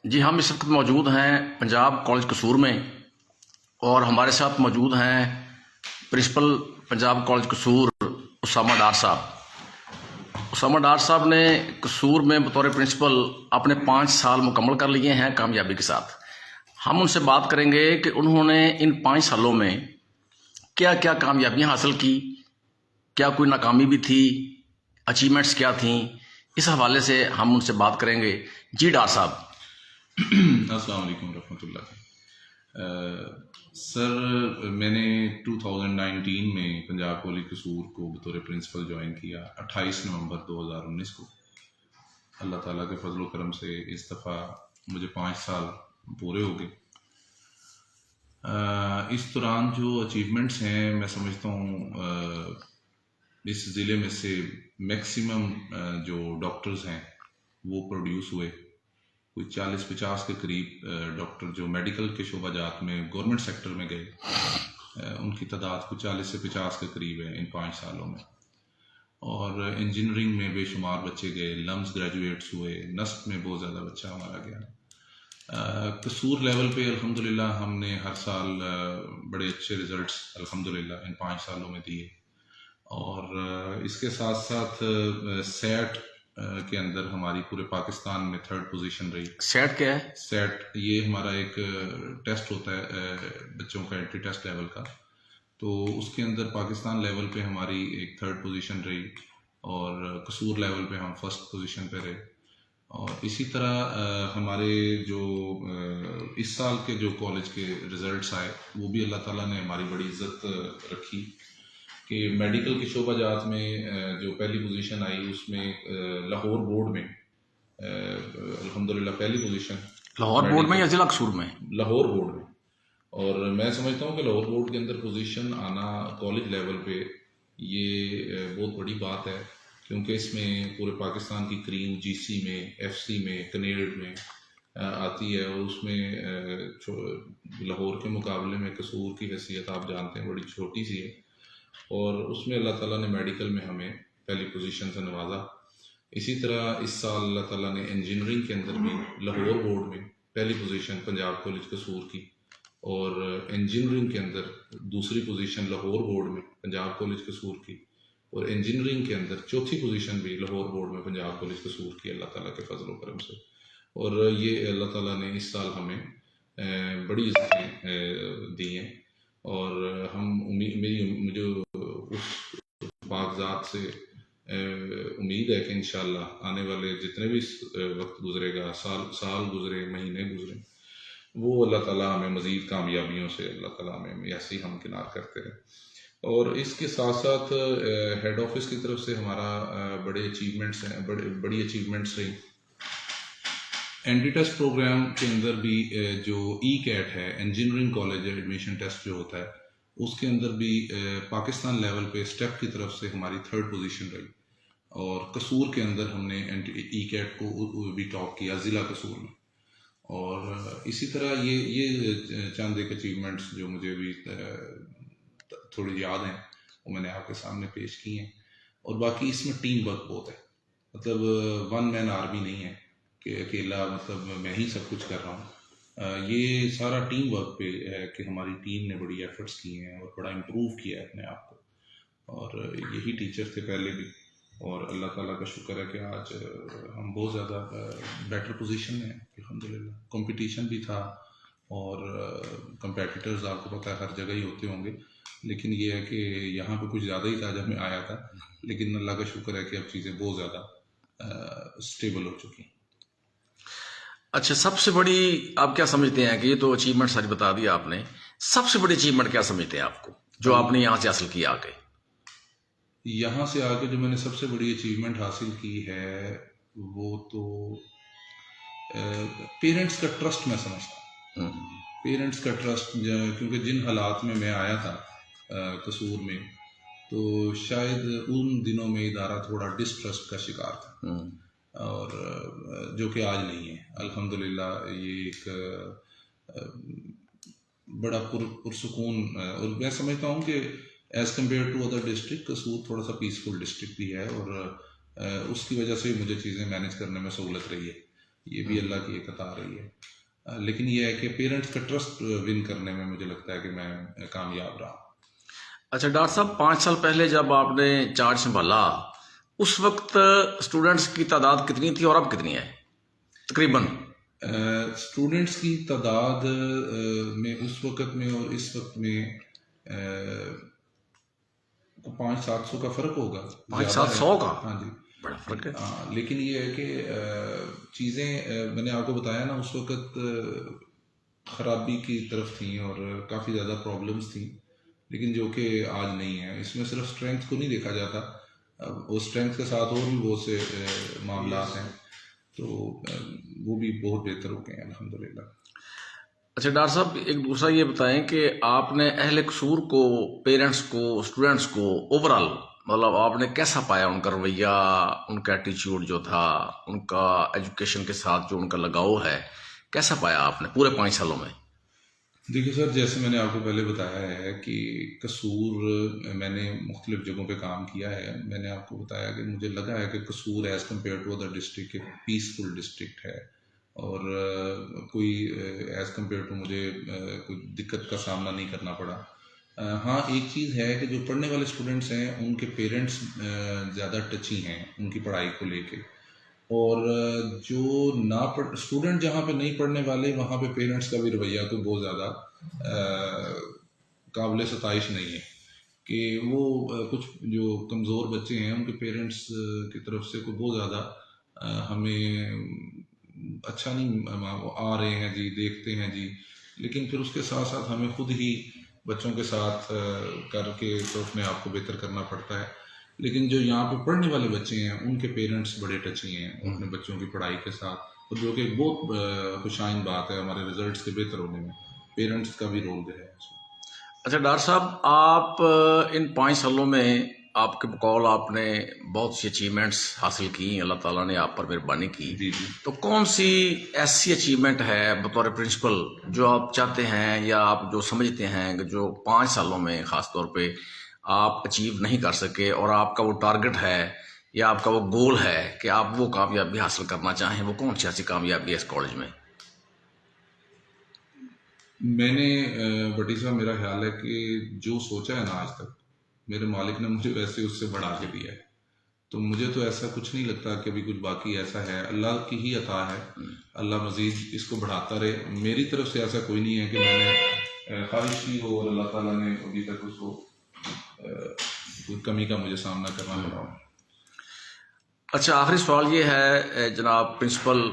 جی ہم اس وقت موجود ہیں پنجاب کالج قصور میں، اور ہمارے ساتھ موجود ہیں پرنسپل پنجاب کالج قصور اسامہ ڈار صاحب۔ اسامہ ڈار صاحب نے قصور میں بطور پرنسپل اپنے 5 سال مکمل کر لیے ہیں کامیابی کے ساتھ۔ ہم ان سے بات کریں گے کہ انہوں نے ان 5 سالوں میں کیا کیا کامیابیاں حاصل کی، کیا کوئی ناکامی بھی تھی، اچیومنٹس کیا تھیں، اس حوالے سے ہم ان سے بات کریں گے۔ جی ڈار صاحب۔ السلام علیکم ورحمۃ اللہ۔ سر میں نے 2019 میں پنجاب کالج قصور کو بطور پرنسپل جوائن کیا 28 نومبر 2019 کو۔ اللہ تعالیٰ کے فضل و کرم سے اس دفعہ مجھے 5 سال پورے ہو گئے۔ اس دوران جو اچیومنٹس ہیں میں سمجھتا ہوں اس ضلع میں سے میکسیمم جو ڈاکٹرز ہیں وہ پروڈیوس ہوئے، کوئی 40-50 کے قریب ڈاکٹر جو میڈیکل کے شعبہ جات میں گورنمنٹ سیکٹر میں گئے، ان کی تعداد کو 40 سے 50 کے قریب ہے ان 5 سالوں میں۔ اور انجینئرنگ میں بے شمار بچے گئے، لمز گریجویٹس ہوئے، نسٹ میں بہت زیادہ بچہ ہمارا گیا۔ قصور لیول پہ الحمدللہ ہم نے ہر سال بڑے اچھے ریزلٹس الحمدللہ ان 5 سالوں میں دیے۔ اور اس کے ساتھ ساتھ سیٹ کے اندر ہماری پورے پاکستان میں 3rd پوزیشن رہی۔ سیٹ کیا ہے؟ سیٹ یہ ہمارا ایک ٹیسٹ ہوتا ہے بچوں کا، انٹری ٹیسٹ لیول کا، تو اس کے اندر پاکستان لیول پہ ہماری ایک 3rd پوزیشن رہی، اور قصور لیول پہ ہم 1st پوزیشن پہ رہے۔ اور اسی طرح ہمارے جو اس سال کے جو کالج کے ریزلٹس آئے وہ بھی اللہ تعالیٰ نے ہماری بڑی عزت رکھی کہ میڈیکل کے شعبہ جات میں جو پہلی پوزیشن آئی اس میں لاہور بورڈ میں الحمدللہ پہلی پوزیشن۔ لاہور بورڈ میں یا ضلع قصور میں؟ لاہور بورڈ میں۔ اور میں سمجھتا ہوں کہ لاہور بورڈ کے اندر پوزیشن آنا کالج لیول پہ یہ بہت بڑی بات ہے، کیونکہ اس میں پورے پاکستان کی کریم جی سی میں، ایف سی میں، کنیڈ میں آتی ہے، اور اس میں لاہور کے مقابلے میں قصور کی حیثیت آپ جانتے ہیں بڑی چھوٹی سی ہے، اور اس میں اللہ تعالیٰ نے میڈیکل میں ہمیں پہلی پوزیشن سے نوازا۔ اسی طرح اس سال اللہ تعالیٰ نے انجینئرنگ کے اندر بھی لاہور بورڈ میں پہلی پوزیشن پنجاب کالج قصور کی، اور انجینئرنگ کے اندر دوسری پوزیشن لاہور بورڈ میں پنجاب کالج قصور کی، اور انجینئرنگ کے اندر چوتھی پوزیشن بھی لاہور بورڈ میں پنجاب کالج قصور کی اللہ تعالیٰ کے فضل و کرم سے۔ اور یہ اللہ تعالیٰ نے اس سال ہمیں بڑی عزتیں دی ہیں، اور ہم مجھے اس پاک ذات سے امید ہے کہ انشاءاللہ آنے والے جتنے بھی وقت گزرے گا، سال گزرے، مہینے گزرے، وہ اللہ تعالیٰ ہمیں مزید کامیابیوں سے اللہ تعالیٰ ہمیں ایسی ہمکنار کرتے رہے۔ اور اس کے ساتھ ساتھ ہیڈ آفس کی طرف سے ہمارا بڑے اچیومنٹس ہیں، بڑی اچیومنٹس رہی۔ اینٹی ٹیسٹ پروگرام کے اندر بھی جو ای کیٹ ہے، انجینئرنگ کالج ایڈمیشن ٹیسٹ جو ہوتا ہے، اس کے اندر بھی پاکستان لیول پہ اسٹیپ کی طرف سے ہماری 3rd پوزیشن رہی، اور قصور کے اندر ہم نے ای کیٹ کو بھی ٹاپ کیا ضلع قصور میں۔ اور اسی طرح یہ چند ایک اچیومنٹس جو مجھے بھی تھوڑی یاد ہیں وہ میں نے آپ کے سامنے پیش کی ہیں۔ اور باقی اس میں ٹیم ورک بہت ہے، مطلب 1 مین آرمی نہیں ہے کہ اکیلا مطلب میں ہی سب کچھ کر رہا ہوں۔ یہ سارا ٹیم ورک پہ ہے کہ ہماری ٹیم نے بڑی ایفرٹس کی ہیں اور بڑا امپروو کیا ہے اپنے آپ کو، اور یہی ٹیچر تھے پہلے بھی، اور اللہ تعالیٰ کا شکر ہے کہ آج ہم بہت زیادہ بیٹر پوزیشن میں ہیں الحمدللہ۔ کمپٹیشن بھی تھا، اور کمپیٹیٹرز آپ کو پتہ ہے ہر جگہ ہی ہوتے ہوں گے، لیکن یہ ہے کہ یہاں پہ کچھ زیادہ ہی تھا جب میں آیا تھا، لیکن اللہ کا شکر ہے کہ اب چیزیں بہت زیادہ اسٹیبل ہو چکی ہیں۔ اچھا، سب سے بڑی آپ کیا سمجھتے ہیں کہ یہ تو اچیومنٹ ساری بتا دیا آپ نے، سب سے بڑی اچیومنٹ کیا سمجھتے ہیں آپ کو جو آپ نے یہاں سے حاصل کیا آگے؟ یہاں سے آگے جو میں نے سب سے بڑی اچیومنٹ حاصل کی ہے وہ تو پیرنٹس کا ٹرسٹ میں سمجھتا ہوں۔ پیرنٹس کا ٹرسٹ، کیونکہ جن حالات میں آیا تھا قصور میں، تو شاید ان دنوں میں ادارہ تھوڑا ڈسٹرسٹ کا شکار تھا، اور جو کہ آج نہیں ہے الحمدللہ۔ یہ ایک بڑا پرسکون، اور میں سمجھتا ہوں کہ as compare to other district Kasur تھوڑا سا پیسفل ڈسٹرکٹ بھی ہے، اور اس کی وجہ سے مجھے چیزیں مینیج کرنے میں سہولت رہی ہے۔ یہ بھی اللہ کی ایک عطا رہی ہے. لیکن یہ ہے کہ پیرنٹس کا ٹرسٹ ون کرنے میں مجھے لگتا ہے کہ میں کامیاب رہا. اچھا ڈاکٹر صاحب، 5 سال پہلے جب آپ نے چارج سنبھالا اس وقت اسٹوڈنٹس کی تعداد کتنی تھی اور اب کتنی ہے تقریباً؟ اسٹوڈنٹس کی تعداد میں اس وقت میں اور اس وقت میں 500-700 کا فرق ہوگا. 500-700 کا؟ ہاں جی، بڑا فرق ہے. لیکن یہ ہے کہ چیزیں میں نے آپ کو بتایا نا اس وقت خرابی کی طرف تھیں اور کافی زیادہ پرابلمس تھیں، لیکن جو کہ آج نہیں ہے. اس میں صرف اسٹرینتھ کو نہیں دیکھا جاتا، وہ اسٹرینتھ کے ساتھ اور بھی بہت سے معاملات ہیں، تو وہ بھی بہت بہتر ہو گئے ہیں الحمدللہ. اچھا ڈاکٹر صاحب، ایک دوسرا یہ بتائیں کہ آپ نے اہل قصور کو، پیرنٹس کو، اسٹوڈنٹس کو اوور آل مطلب آپ نے کیسا پایا؟ ان کا رویہ، ان کا ایٹیچیوڈ جو تھا، ان کا ایجوکیشن کے ساتھ جو ان کا لگاؤ ہے، کیسا پایا آپ نے پورے 5 سالوں میں؟ دیکھیے سر، جیسے میں نے آپ کو پہلے بتایا ہے کہ قصور میں نے مختلف جگہوں پہ کام کیا ہے. میں نے آپ کو بتایا کہ مجھے لگا ہے کہ Kasur as compare to other district ایک پیسفل ڈسٹرکٹ ہے، اور کوئی ایز کمپیئر ٹو مجھے کوئی دقت کا سامنا نہیں کرنا پڑا. ہاں ایک چیز ہے کہ جو پڑھنے والے اسٹوڈنٹس ہیں ان کے پیرنٹس زیادہ ٹچی ہیں ان کی پڑھائی کو لے کے، اور جو نہ اسٹوڈنٹ جہاں پہ نہیں پڑھنے والے وہاں پہ پیرنٹس کا بھی رویہ کوئی بہت زیادہ قابل ستائش نہیں ہے. کہ وہ کچھ جو کمزور بچے ہیں ان کے پیرنٹس کی طرف سے کوئی بہت زیادہ ہمیں اچھا نہیں آ رہے ہیں جی، دیکھتے ہیں جی، لیکن پھر اس کے ساتھ ساتھ ہمیں خود ہی بچوں کے ساتھ کر کے تو اپنے آپ کو بہتر کرنا پڑتا ہے. لیکن جو یہاں پہ پڑھنے والے بچے ہیں ان کے پیرنٹس بڑے ٹچی ہیں اپنے بچوں کی پڑھائی کے ساتھ، اور جو کہ ایک بہت خوشائن بات ہے ہمارے رزلٹس کے بہتر ہونے میں. پیرنٹس کا بھی رول ہے اس میں. اچھا ڈاکٹر صاحب، آپ ان 5 سالوں میں آپ کے بقول آپ نے بہت سی اچیومنٹس حاصل کی، اللہ تعالیٰ نے آپ پر مہربانی کی. جی جی. تو کون سی ایسی اچیومنٹ ہے بطور پرنسپل جو آپ چاہتے ہیں یا آپ جو سمجھتے ہیں کہ جو 5 سالوں میں خاص طور پہ آپ اچیو نہیں کر سکے، اور آپ کا وہ ٹارگٹ ہے یا آپ کا وہ گول ہے کہ آپ وہ کامیابی حاصل کرنا چاہیں، وہ کون سی ایسی کامیابی ہے اس کالج میں؟ میں نے بٹی صاحب، میرا خیال ہے کہ جو سوچا ہے نا آج تک میرے مالک نے مجھے ویسے اس سے بڑھا کے دیا ہے. تو مجھے تو ایسا کچھ نہیں لگتا کہ ابھی کچھ باقی ایسا ہے. اللہ کی ہی عطا ہے، اللہ مزید اس کو بڑھاتا رہے. میری طرف سے ایسا کوئی نہیں ہے کہ میں نے خواہش کی ہو اور اللہ تعالیٰ نے ابھی تک اس کو کوئی کمی کا مجھے سامنا کرنا پڑا ہو. اچھا، آخری سوال یہ ہے جناب پرنسپل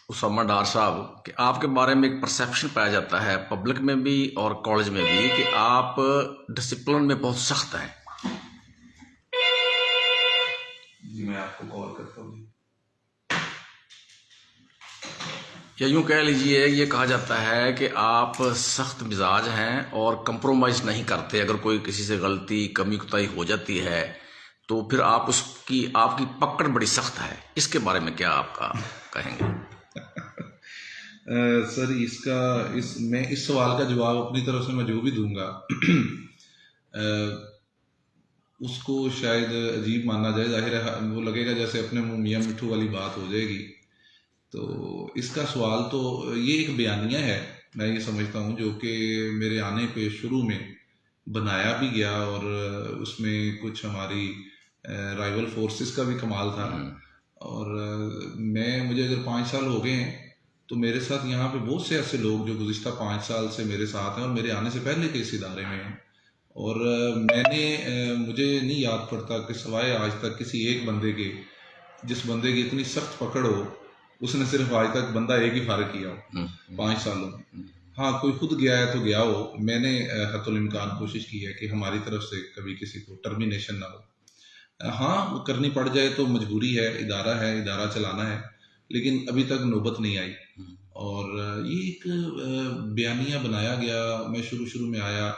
اسامہ ڈار صاحب کہ آپ کے بارے میں ایک پرسیپشن پایا جاتا ہے پبلک میں بھی اور کالج میں بھی کہ آپ ڈسپلن میں بہت سخت ہیں. جی میں آپ کو کال کرتا ہوں. یا یوں کہہ لیجیے، یہ کہا جاتا ہے کہ آپ سخت مزاج ہیں اور کمپرومائز نہیں کرتے. اگر کوئی کسی سے غلطی، کمی کوتاہی ہو جاتی ہے تو پھر آپ کی پکڑ بڑی سخت ہے. اس کے بارے میں کیا آپ کا کہیں گے؟ سر میں اس سوال کا جواب اپنی طرف سے میں جو بھی دوں گا اس کو شاید عجیب ماننا جائے. ظاہر ہے وہ لگے گا جیسے اپنے منہ میاں مٹھو والی بات ہو جائے گی. تو اس کا سوال تو یہ ایک بیانیہ ہے، میں یہ سمجھتا ہوں، جو کہ میرے آنے پہ شروع میں بنایا بھی گیا، اور اس میں کچھ ہماری رائیول فورسز کا بھی کمال تھا. اور مجھے اگر 5 سال ہو گئے ہیں تو میرے ساتھ یہاں پہ بہت سے ایسے لوگ جو گزشتہ 5 سال سے میرے ساتھ ہیں اور میرے آنے سے پہلے کے اس ادارے میں ہیں. اور مجھے نہیں یاد پڑتا کہ سوائے آج تک کسی ایک بندے کے، جس بندے کی اتنی سخت پکڑ ہو، اس نے صرف آج تک بندہ ایک ہی فارغ کیا ہو 5 سالوں میں. ہاں کوئی خود گیا ہے تو گیا ہو. میں نے حتی الامکان کوشش کی ہے کہ ہماری طرف سے کبھی کسی کو ٹرمینیشن نہ ہو. ہاں کرنی پڑ جائے تو مجبوری ہے، ادارہ چلانا ہے، لیکن ابھی تک نوبت نہیں آئی. اور یہ ایک بیانیہ بنایا گیا. میں شروع میں آیا،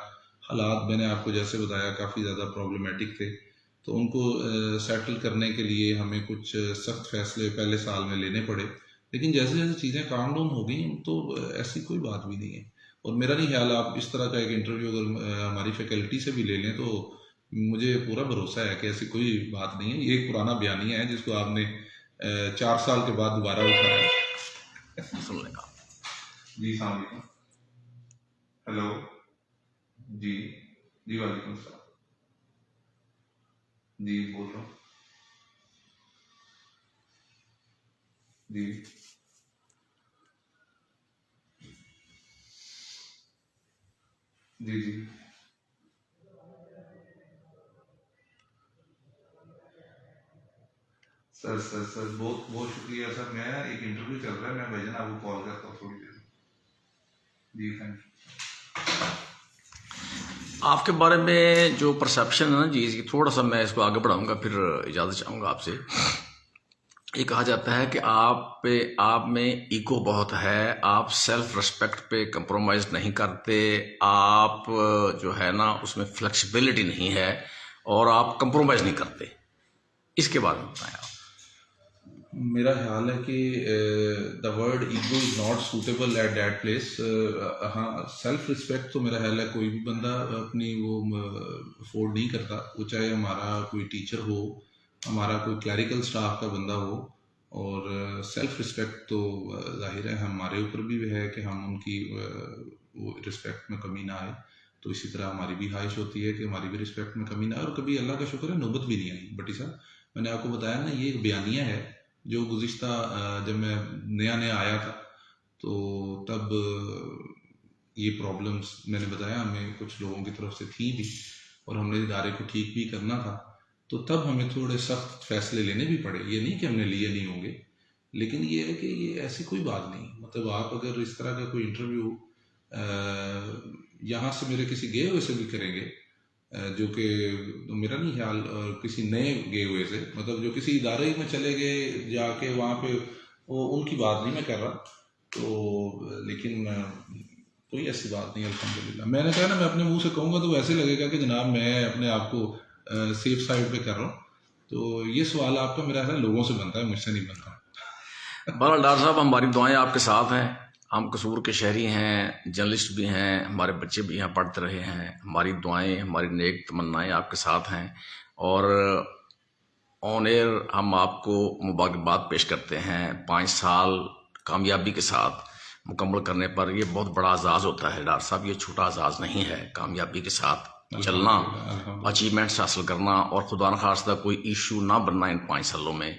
حالات میں نے آپ کو جیسے بتایا کافی زیادہ پرابلمیٹک تھے، تو ان کو سیٹل کرنے کے لیے ہمیں کچھ سخت فیصلے پہلے سال میں لینے پڑے. لیکن جیسے جیسے چیزیں کام ڈاؤن ہو گئیں تو ایسی کوئی بات بھی نہیں ہے. اور میرا نہیں خیال، آپ اس طرح کا ایک انٹرویو اگر ہماری فیکلٹی سے بھی لے لیں تو مجھے پورا بھروسہ ہے کہ ایسی کوئی بات نہیں ہے. یہ ایک پرانا بیانیہ ہے جس کو آپ نے 4 سال کے بعد دوبارہ اٹھایا. جی السلام علیکم. ہیلو. جی جی وعلیکم السلام. جی بول رہا ہوں. جی جی جی سر بہت بہت شکریہ سر. میں ایک انٹرویو چل رہا ہے, میں بھائی جان آپ کو کال کرتا ہوں تھوڑی دیر میں. جی تھینک یو. آپ کے بارے میں جو پرسیپشن ہے نا جی اس کی تھوڑا سا میں اس کو آگے بڑھاؤں گا, پھر اجازت چاہوں گا آپ سے. یہ کہا جاتا ہے کہ آپ میں ایگو بہت ہے, آپ سیلف رسپیکٹ پہ کمپرومائز نہیں کرتے, آپ جو ہے نا اس میں فلیکسیبلٹی نہیں ہے, اور آپ کمپرومائز نہیں کرتے. اس کے بارے میں بتائیں آپ. میرا خیال ہے کہ the word ego is not suitable at that place. ہاں سیلف رسپیکٹ تو میرا خیال ہے کوئی بھی بندہ اپنی وہ افورڈ نہیں کرتا, وہ چاہے ہمارا کوئی ٹیچر ہو, ہمارا کوئی کلیریکل سٹاف کا بندہ ہو. اور سیلف رسپیکٹ تو ظاہر ہے ہمارے اوپر بھی ہے کہ ہم ان کی وہ رسپیکٹ میں کمی نہ آئے. تو اسی طرح ہماری بھی خواہش ہوتی ہے کہ ہماری بھی رسپیکٹ میں کمی نہ آئے, اور کبھی اللہ کا شکر ہے نوبت بھی نہیں آئی. بٹی صاحب میں نے آپ کو بتایا نا, یہ ایک بیانیہ ہے جو گزشتہ جب میں نیا آیا تھا تو تب یہ پرابلمس میں نے بتایا ہمیں کچھ لوگوں کی طرف سے تھیں بھی, اور ہم نے ادارے کو ٹھیک بھی کرنا تھا. تو تب ہمیں تھوڑے سخت فیصلے لینے بھی پڑے. یہ نہیں کہ ہم نے لیے نہیں ہوں گے, لیکن یہ ہے کہ یہ ایسی کوئی بات نہیں. مطلب آپ اگر اس طرح کا کوئی انٹرویو یہاں سے میرے کسی گئے ہوئے سے بھی کریں گے, جو کہ میرا نہیں خیال کسی نئے گئے ہوئے سے, مطلب جو کسی ادارے میں چلے گئے جا کے وہاں پہ, وہ ان کی بات نہیں میں کر رہا. تو لیکن کوئی ایسی بات نہیں الحمدللہ. میں نے کہا نا, میں اپنے منہ سے کہوں گا تو ویسے لگے گا کہ جناب میں اپنے آپ کو سیف سائڈ پہ کر رہا ہوں. تو یہ سوال آپ کا میرا خیال لوگوں سے بنتا ہے, مجھ سے نہیں بنتا. بہرحال ڈاکٹر صاحب ہماری دعائیں آپ کے ساتھ ہیں. ہم قصور کے شہری ہیں, جرنلسٹ بھی ہیں, ہمارے بچے بھی یہاں پڑھتے رہے ہیں. ہماری دعائیں, ہماری نیک تمنائیں آپ کے ساتھ ہیں, اور آن ایئر ہم آپ کو مبارکباد پیش کرتے ہیں 5 سال کامیابی کے ساتھ مکمل کرنے پر. یہ بہت بڑا اعزاز ہوتا ہے ڈاکٹر صاحب, یہ چھوٹا اعزاز نہیں ہے. کامیابی کے ساتھ چلنا, اچیومنٹس حاصل کرنا, اور خدا نخواستہ کوئی ایشو نہ بننا ان 5 سالوں میں.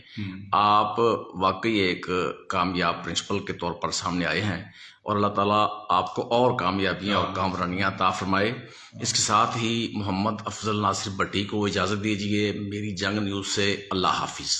آپ واقعی ایک کامیاب پرنسپل کے طور پر سامنے آئے ہیں, اور اللہ تعالیٰ آپ کو اور کامیابیاں اور کامرانیاں عطا فرمائے. اس کے ساتھ ہی محمد افضل ناصر بٹی کو اجازت دیجیے. میری جنگ نیوز سے اللہ حافظ.